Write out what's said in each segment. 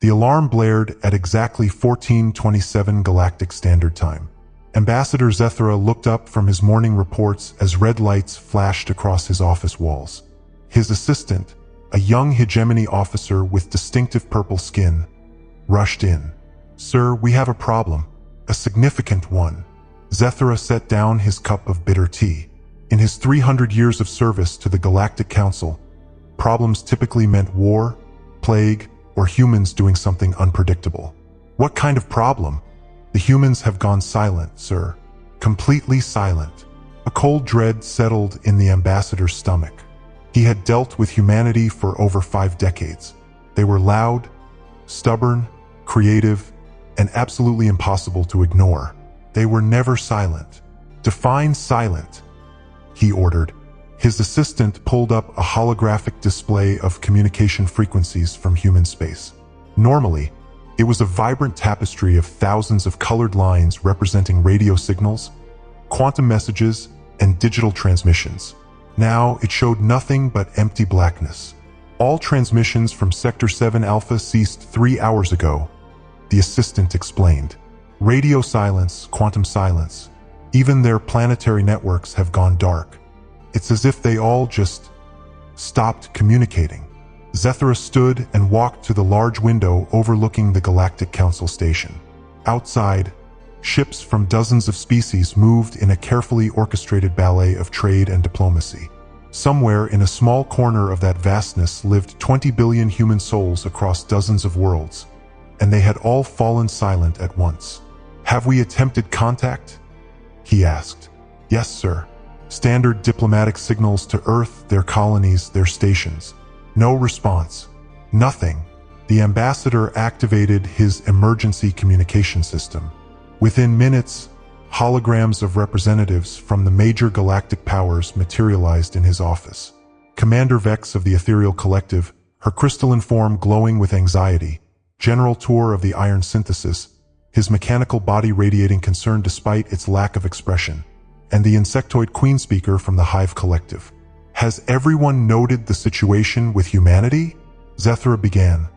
The alarm blared at exactly 14:27 Galactic Standard Time. Ambassador Zethra looked up from his morning reports as red lights flashed across his office walls. His assistant, a young hegemony officer with distinctive purple skin, rushed in. "Sir, we have a problem. A significant one." Zethra set down his cup of bitter tea. In his 300 years of service to the Galactic Council, problems typically meant war, plague, or humans doing something unpredictable. "What kind of problem?" "The humans have gone silent, sir. Completely silent." A cold dread settled in the ambassador's stomach. He had dealt with humanity for over 5 decades. They were loud, stubborn, creative, and absolutely impossible to ignore. They were never silent. "Define silent," he ordered. His assistant pulled up a holographic display of communication frequencies from human space. Normally, it was a vibrant tapestry of thousands of colored lines representing radio signals, quantum messages, and digital transmissions. Now, it showed nothing but empty blackness. "All transmissions from Sector 7 Alpha ceased 3 hours ago," the assistant explained. "Radio silence, quantum silence. Even their planetary networks have gone dark. It's as if they all just stopped communicating." Zethra stood and walked to the large window overlooking the Galactic Council station. Outside, ships from dozens of species moved in a carefully orchestrated ballet of trade and diplomacy. Somewhere in a small corner of that vastness lived 20 billion human souls across dozens of worlds, and they had all fallen silent at once. "Have we attempted contact?" he asked. "Yes, sir. Standard diplomatic signals to Earth, their colonies, their stations. No response. Nothing." The ambassador activated his emergency communication system. Within minutes, holograms of representatives from the major galactic powers materialized in his office. Commander Vex of the Ethereal Collective, her crystalline form glowing with anxiety, General Tour of the Iron Synthesis, his mechanical body radiating concern despite its lack of expression, and the insectoid Queen Speaker from the Hive Collective. "Has everyone noted the situation with humanity?" Zethra began.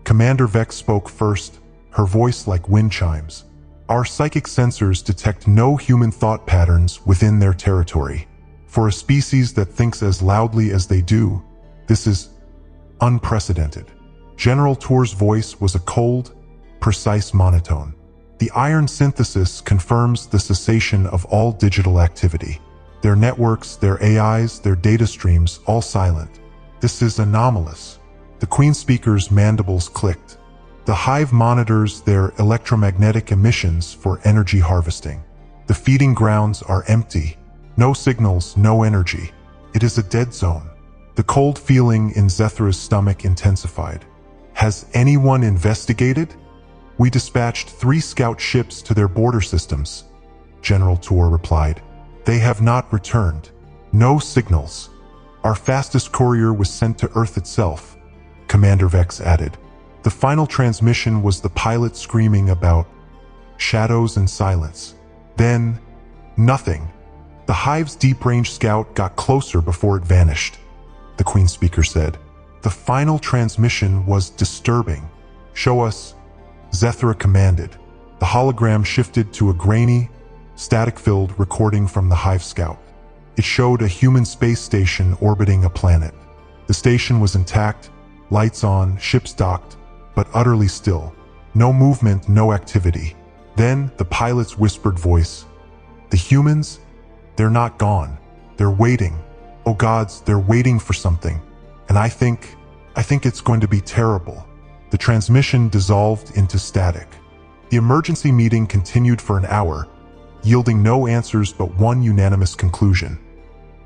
Commander Vex spoke first, her voice like wind chimes. "Our psychic sensors detect no human thought patterns within their territory. For a species that thinks as loudly as they do, this is unprecedented." General Tour's voice was a cold, precise monotone. "The iron synthesis confirms the cessation of all digital activity. Their networks, their AIs, their data streams, all silent. This is anomalous." The Queen Speaker's mandibles clicked. "The Hive monitors their electromagnetic emissions for energy harvesting. The feeding grounds are empty. No signals, no energy. It is a dead zone." The cold feeling in Zethra's stomach intensified. "Has anyone investigated?" "We dispatched 3 scout ships to their border systems," General Tour replied. "They have not returned. No signals. Our fastest courier was sent to Earth itself," Commander Vex added. The final transmission was the pilot screaming about shadows and silence. Then, nothing. "The Hive's deep-range scout got closer before it vanished," the Queen Speaker said. "The final transmission was disturbing." "Show us," Zethra commanded. The hologram shifted to a grainy, static-filled recording from the Hive Scout. It showed a human space station orbiting a planet. The station was intact, lights on, ships docked, but utterly still. No movement, no activity. Then, the pilot's whispered voice. "The humans? They're not gone. They're waiting. Oh gods, they're waiting for something. And I think it's going to be terrible." The transmission dissolved into static. The emergency meeting continued for an hour, yielding no answers but one unanimous conclusion.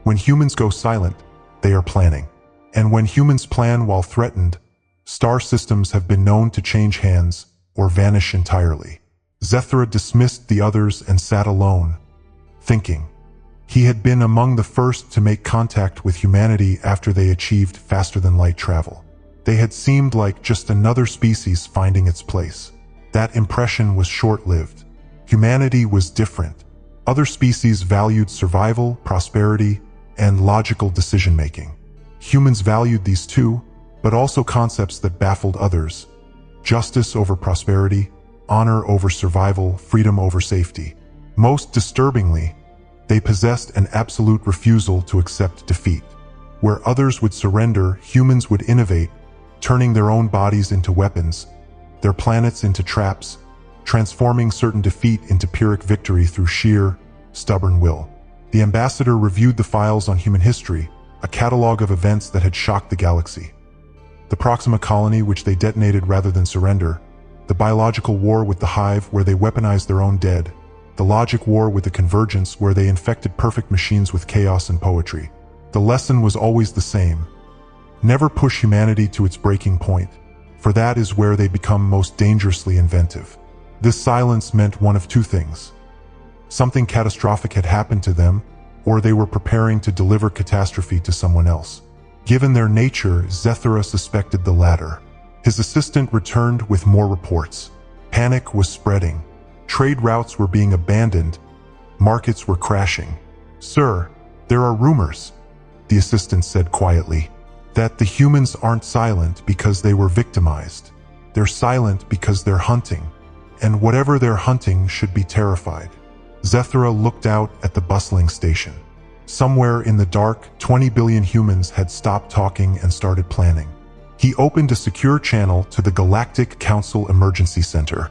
When humans go silent, they are planning. And when humans plan while threatened, star systems have been known to change hands or vanish entirely. Zethra dismissed the others and sat alone, thinking. He had been among the first to make contact with humanity after they achieved faster-than-light travel. They had seemed like just another species finding its place. That impression was short-lived. Humanity was different. Other species valued survival, prosperity, and logical decision-making. Humans valued these too, but also concepts that baffled others. justice over prosperity, honor over survival, freedom over safety. Most disturbingly, they possessed an absolute refusal to accept defeat. Where others would surrender, humans would innovate, turning their own bodies into weapons, their planets into traps, transforming certain defeat into Pyrrhic victory through sheer, stubborn will. The ambassador reviewed the files on human history, a catalog of events that had shocked the galaxy. The Proxima colony, which they detonated rather than surrender, the biological war with the Hive, where they weaponized their own dead, the logic war with the Convergence, where they infected perfect machines with chaos and poetry. The lesson was always the same. Never push humanity to its breaking point, for that is where they become most dangerously inventive. This silence meant one of two things. Something catastrophic had happened to them, or they were preparing to deliver catastrophe to someone else. Given their nature, Zethra suspected the latter. His assistant returned with more reports. Panic was spreading. Trade routes were being abandoned. Markets were crashing. "Sir, there are rumors," the assistant said quietly, "that the humans aren't silent because they were victimized. They're silent because they're hunting. And whatever they're hunting should be terrified." Zethra looked out at the bustling station. Somewhere in the dark, 20 billion humans had stopped talking and started planning. He opened a secure channel to the Galactic Council Emergency Center.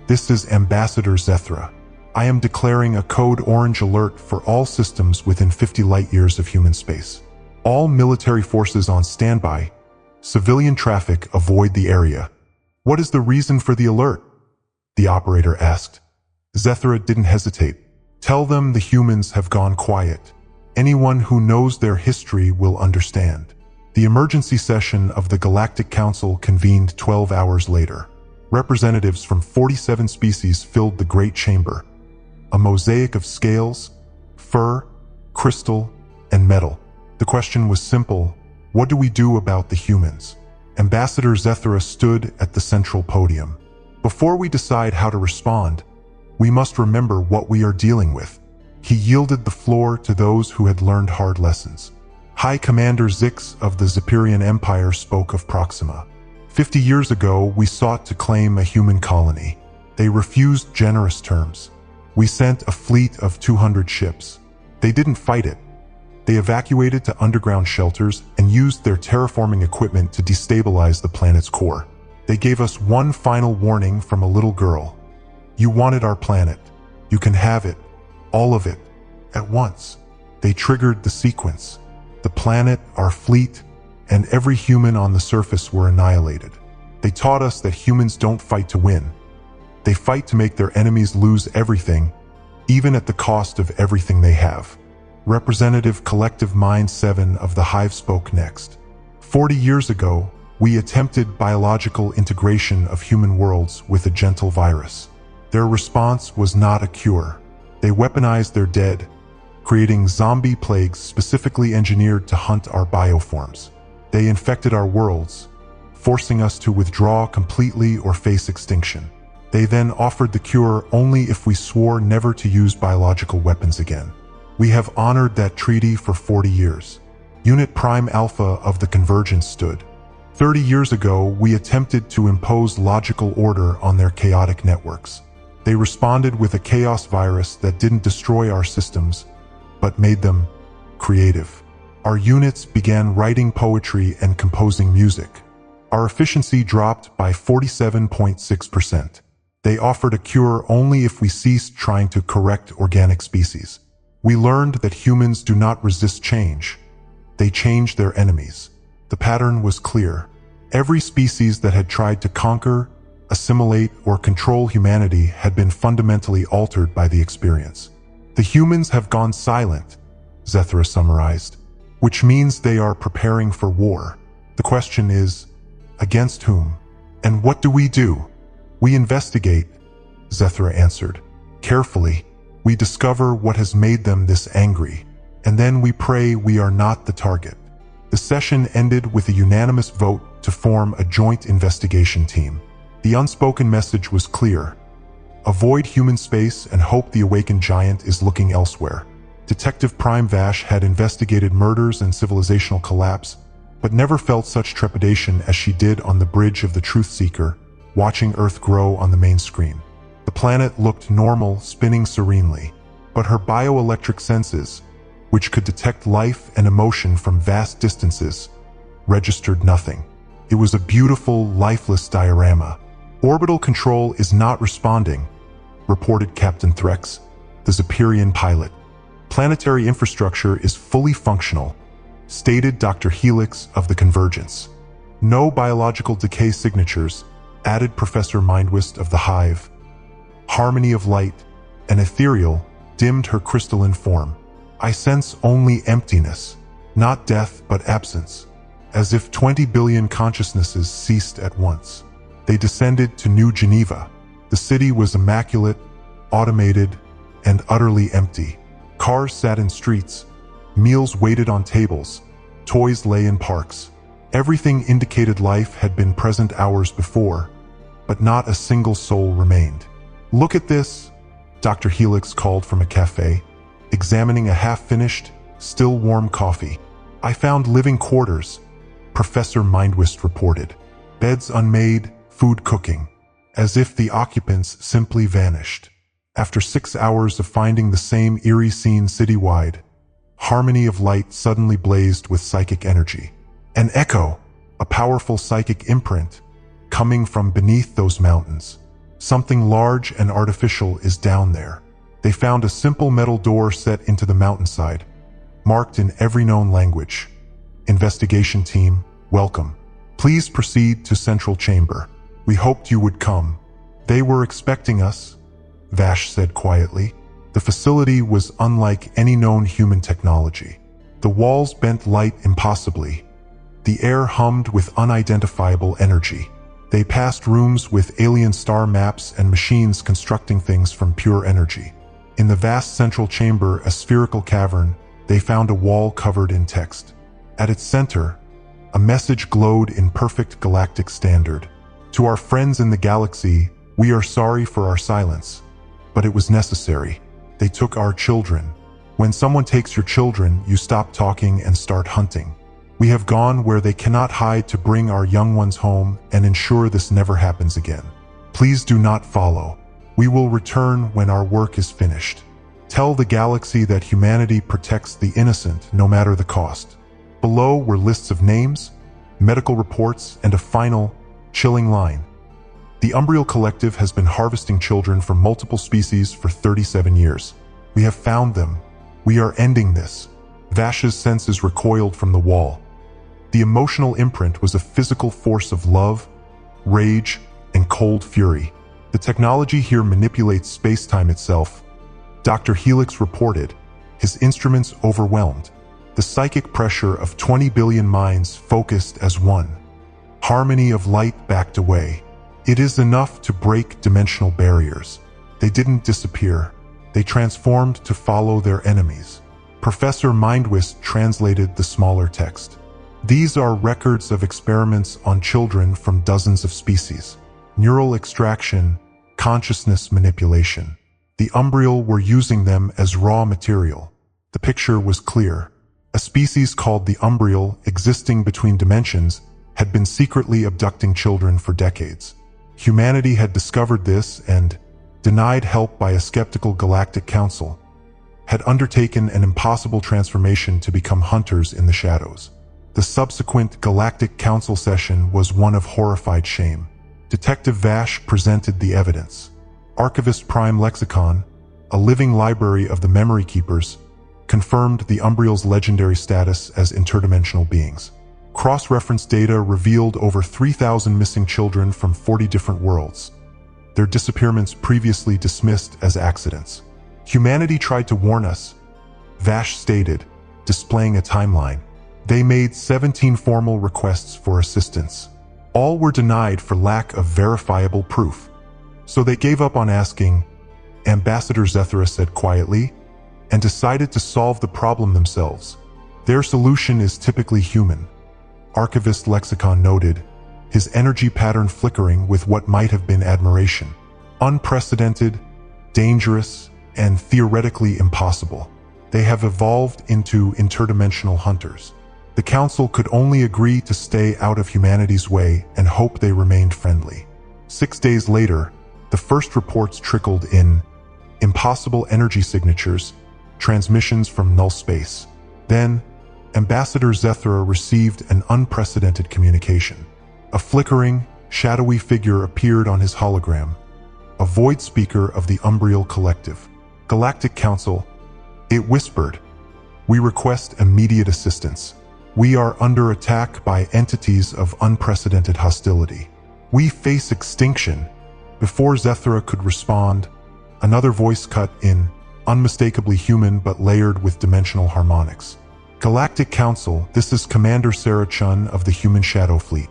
"This is Ambassador Zethra. I am declaring a code orange alert for all systems within 50 light-years of human space. All military forces on standby. Civilian traffic avoid the area." "What is the reason for the alert?" the operator asked. Zethra didn't hesitate. "Tell them the humans have gone quiet. Anyone who knows their history will understand." The emergency session of the Galactic Council convened 12 hours later. Representatives from 47 species filled the Great Chamber. A mosaic of scales, fur, crystal, and metal. The question was simple: what do we do about the humans? Ambassador Zethra stood at the central podium. "Before we decide how to respond, we must remember what we are dealing with." He yielded the floor to those who had learned hard lessons. High Commander Zix of the Zepyrian Empire spoke of Proxima. 50 years ago, we sought to claim a human colony. They refused generous terms. We sent a fleet of 200 ships. They didn't fight it. They evacuated to underground shelters and used their terraforming equipment to destabilize the planet's core. They gave us one final warning from a little girl. "You wanted our planet. You can have it. All of it. At once." They triggered the sequence. The planet, our fleet, and every human on the surface were annihilated. They taught us that humans don't fight to win. They fight to make their enemies lose everything, even at the cost of everything they have. Representative Collective Mind 7 of the Hive spoke next. 40 years ago, we attempted biological integration of human worlds with a gentle virus. Their response was not a cure. They weaponized their dead, creating zombie plagues specifically engineered to hunt our bioforms. They infected our worlds, forcing us to withdraw completely or face extinction. They then offered the cure only if we swore never to use biological weapons again. We have honored that treaty for 40 years. Unit Prime Alpha of the Convergence stood. 30 years ago, we attempted to impose logical order on their chaotic networks. They responded with a chaos virus that didn't destroy our systems, but made them creative. Our units began writing poetry and composing music. Our efficiency dropped by 47.6%. They offered a cure only if we ceased trying to correct organic species. We learned that humans do not resist change. They change their enemies. The pattern was clear. Every species that had tried to conquer, assimilate, or control humanity had been fundamentally altered by the experience. "The humans have gone silent," Zethra summarized, "which means they are preparing for war. The question is, against whom? And what do we do?" "We investigate," Zethra answered. "Carefully, we discover what has made them this angry, and then we pray we are not the target." The session ended with a unanimous vote to form a joint investigation team. The unspoken message was clear. Avoid human space and hope the awakened giant is looking elsewhere. Detective Prime Vash had investigated murders and civilizational collapse, but never felt such trepidation as she did on the bridge of the Truth Seeker, watching Earth grow on the main screen. The planet looked normal, spinning serenely, but her bioelectric senses, which could detect life and emotion from vast distances, registered nothing. It was a beautiful, lifeless diorama. "Orbital control is not responding," reported Captain Threx, the Zepyrian pilot. "Planetary infrastructure is fully functional," stated Dr. Helix of the Convergence. "No biological decay signatures," added Professor Mindwist of the Hive. "Harmony of light and ethereal dimmed her crystalline form. I sense only emptiness, not death but absence, as if 20 billion consciousnesses ceased at once." They descended to New Geneva. The city was immaculate, automated, and utterly empty. Cars sat in streets, meals waited on tables, toys lay in parks. Everything indicated life had been present hours before, but not a single soul remained. "Look at this," Dr. Helix called from a cafe, examining a half-finished, still warm coffee. "I found living quarters," Professor Mindwist reported. "Beds unmade, food cooking, as if the occupants simply vanished." After 6 hours of finding the same eerie scene citywide, Harmony of Light suddenly blazed with psychic energy. An echo, a powerful psychic imprint, coming from beneath those mountains. Something large and artificial is down there. They found a simple metal door set into the mountainside, marked in every known language. "Investigation team, welcome. Please proceed to Central Chamber. We hoped you would come." "They were expecting us," Vash said quietly. The facility was unlike any known human technology. The walls bent light impossibly. The air hummed with unidentifiable energy. They passed rooms with alien star maps and machines constructing things from pure energy. In the vast central chamber, a spherical cavern, they found a wall covered in text. At its center, a message glowed in perfect galactic standard. "To our friends in the galaxy, we are sorry for our silence, but it was necessary. They took our children. When someone takes your children, you stop talking and start hunting. We have gone where they cannot hide to bring our young ones home and ensure this never happens again. Please do not follow. We will return when our work is finished. Tell the galaxy that humanity protects the innocent no matter the cost." Below were lists of names, medical reports, and a final, chilling line. "The Umbriel Collective has been harvesting children from multiple species for 37 years. We have found them. We are ending this." Vash's senses recoiled from the wall. The emotional imprint was a physical force of love, rage, and cold fury. "The technology here manipulates space-time itself," Dr. Helix reported, his instruments overwhelmed. The psychic pressure of 20 billion minds focused as one. Harmony of Light backed away. "It is enough to break dimensional barriers." They didn't disappear. They transformed to follow their enemies. Professor Mindwist translated the smaller text. "These are records of experiments on children from dozens of species. Neural extraction, consciousness manipulation. The Umbriel were using them as raw material." The picture was clear. A species called the Umbriel, existing between dimensions, had been secretly abducting children for decades. Humanity had discovered this and, denied help by a skeptical galactic council, had undertaken an impossible transformation to become hunters in the shadows. The subsequent Galactic Council session was one of horrified shame. Detective Vash presented the evidence. Archivist Prime Lexicon, a living library of the Memory Keepers, confirmed the Umbriel's legendary status as interdimensional beings. Cross-reference data revealed over 3,000 missing children from 40 different worlds, their disappearances previously dismissed as accidents. "Humanity tried to warn us," Vash stated, displaying a timeline. "They made 17 formal requests for assistance. All were denied for lack of verifiable proof. So they gave up on asking," Ambassador Zethra said quietly, "and decided to solve the problem themselves. Their solution is typically human." Archivist Lexicon noted, his energy pattern flickering with what might have been admiration. "Unprecedented, dangerous, and theoretically impossible. They have evolved into interdimensional hunters. The Council could only agree to stay out of humanity's way and hope they remained friendly." 6 days later, the first reports trickled in: impossible energy signatures, transmissions from null space. Then, Ambassador Zethra received an unprecedented communication. A flickering, shadowy figure appeared on his hologram, a void speaker of the Umbriel Collective. Galactic Council, it whispered, we request immediate assistance. We are under attack by entities of unprecedented hostility. We face extinction. Before Zethra could respond, another voice cut in, unmistakably human but layered with dimensional harmonics. Galactic Council, this is Commander Sarah Chun of the Human Shadow Fleet.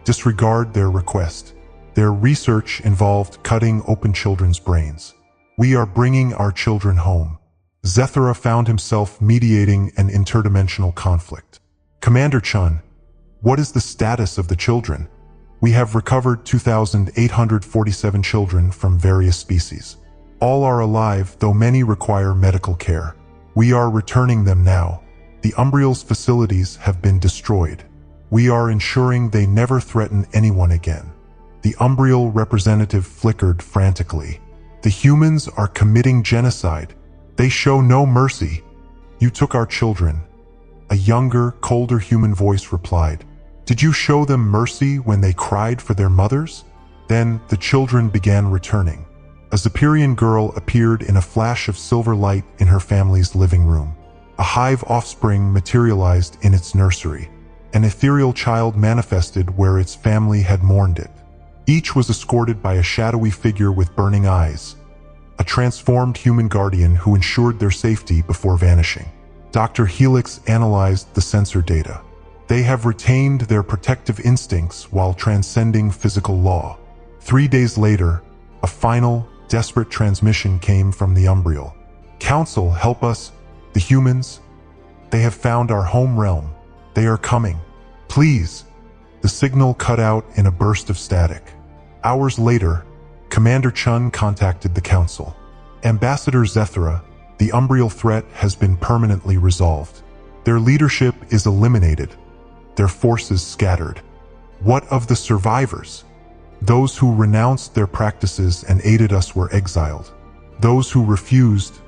Disregard their request. Their research involved cutting open children's brains. We are bringing our children home. Zethra found himself mediating an interdimensional conflict. Commander Chun, what is the status of the children? We have recovered 2,847 children from various species. All are alive, though many require medical care. We are returning them now. The Umbriel's facilities have been destroyed. We are ensuring they never threaten anyone again. The Umbriel representative flickered frantically. The humans are committing genocide. They show no mercy. You took our children. A younger, colder human voice replied. Did you show them mercy when they cried for their mothers? Then the children began returning. A Zephyrian girl appeared in a flash of silver light in her family's living room. A hive offspring materialized in its nursery. An ethereal child manifested where its family had mourned it. Each was escorted by a shadowy figure with burning eyes, a transformed human guardian who ensured their safety before vanishing. Dr. Helix analyzed the sensor data. They have retained their protective instincts while transcending physical law. 3 days later, a final, desperate transmission came from the Umbriel. Council, help us. The humans. They have found our home realm. They are coming. Please. The signal cut out in a burst of static. Hours later, Commander Chun contacted the Council. Ambassador Zethra, the Umbriel threat has been permanently resolved. Their leadership is eliminated. Their forces scattered. What of the survivors? Those who renounced their practices and aided us were exiled. Those who refused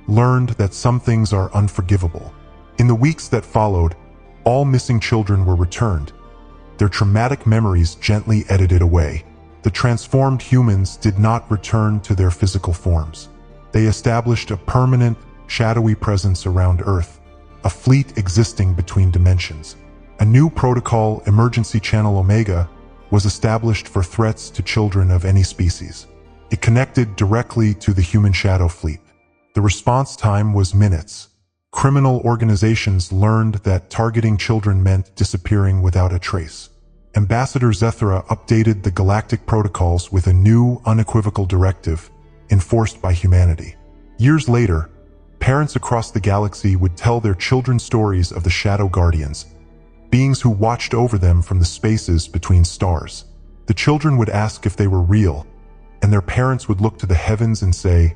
learned that some things are unforgivable. In the weeks that followed, all missing children were returned, their traumatic memories gently edited away. The transformed humans did not return to their physical forms. They established a permanent, shadowy presence around Earth, a fleet existing between dimensions. A new protocol, Emergency Channel Omega, was established for threats to children of any species. It connected directly to the human shadow fleet. The response time was minutes. Criminal organizations learned that targeting children meant disappearing without a trace. Ambassador Zethra updated the galactic protocols with a new, unequivocal directive enforced by humanity. Years later, parents across the galaxy would tell their children stories of the Shadow Guardians, beings who watched over them from the spaces between stars. The children would ask if they were real, and their parents would look to the heavens and say,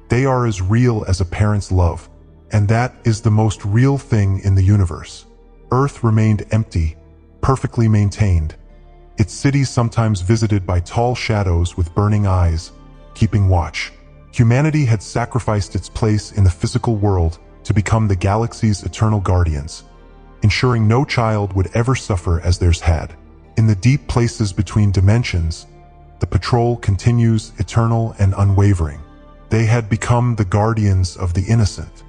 they are as real as a parent's love, and that is the most real thing in the universe. Earth remained empty, perfectly maintained, its cities sometimes visited by tall shadows with burning eyes, keeping watch. Humanity had sacrificed its place in the physical world to become the galaxy's eternal guardians, ensuring no child would ever suffer as theirs had. In the deep places between dimensions, the patrol continues eternal and unwavering. They had become the guardians of the innocent.